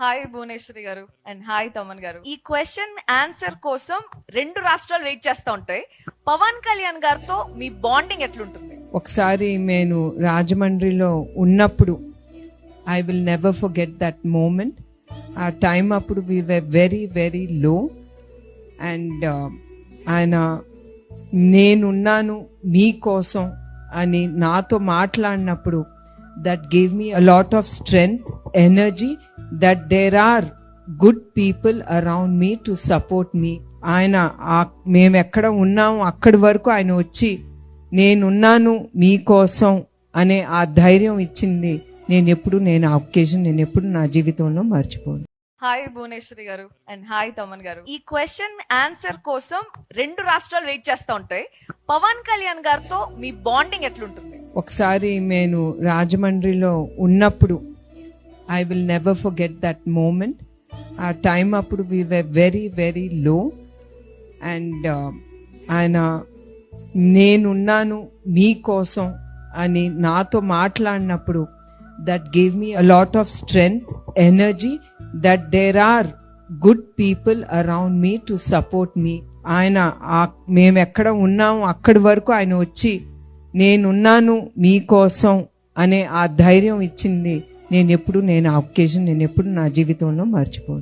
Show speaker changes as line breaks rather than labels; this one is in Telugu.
హాయ్ భువనేశ్వరి గారు అండ్ హాయ్ తమన్ గారు. ఈ క్వశ్చన్ ఆన్సర్ కోసం 2 రాష్ట్రాలు వెయిట్ చేస్తూ ఉంటాయి. పవన్ కళ్యాణ్ గారితో మీ బాండింగ్ ఎట్లుంటుంది?
ఒకసారి నేను రాజమండ్రిలో ఉన్నప్పుడు I will never forget that moment. ఆ టైం అప్పుడు we were very very low and ఆయన నేనున్నాను మీకోసం అని నాతో మాట్లాడినప్పుడు that gave me a lot of strength, energy, that there are good people around me to support me. ఆయన మేము ఎక్కడ ఉన్నాము అక్కడి వరకు ఆయన వచ్చి నేనున్నాను మీకోసం అనే ఆ ధైర్యం ఇచ్చింది. నేను ఆ ఒకేషన్ నేను ఎప్పుడు నా జీవితంలో మర్చిపోను.
హాయ్ భువనేశ్వరి గారు అండ్ హాయ్ తమన్ గారు. ఈ క్వశ్చన్ ఆన్సర్ కోసం 2 రాష్ట్రాలు వెయిట్ చేస్తూ ఉంటాయి. పవన్ కళ్యాణ్ గారితో మీ బాండింగ్ ఎట్లుంటుంది?
ఒకసారి నేను రాజమండ్రిలో ఉన్నప్పుడు I will never forget that moment. ఆ టైం అప్పుడు we were very very low and ఆయన నేనున్నాను మీకోసం అని నాతో మాట్లాడినప్పుడు that gave me a lot of strength, energy, that there are good people around me to support me. ఆయన మేము ఎక్కడ ఉన్నాము అక్కడి వరకు ఆయన వచ్చి నేనున్నాను మీకోసం అనే ఆ ధైర్యం ఇచ్చింది. నేను ఆ ఒకేషన్ నేను ఎప్పుడు నా జీవితంలో మర్చిపోను.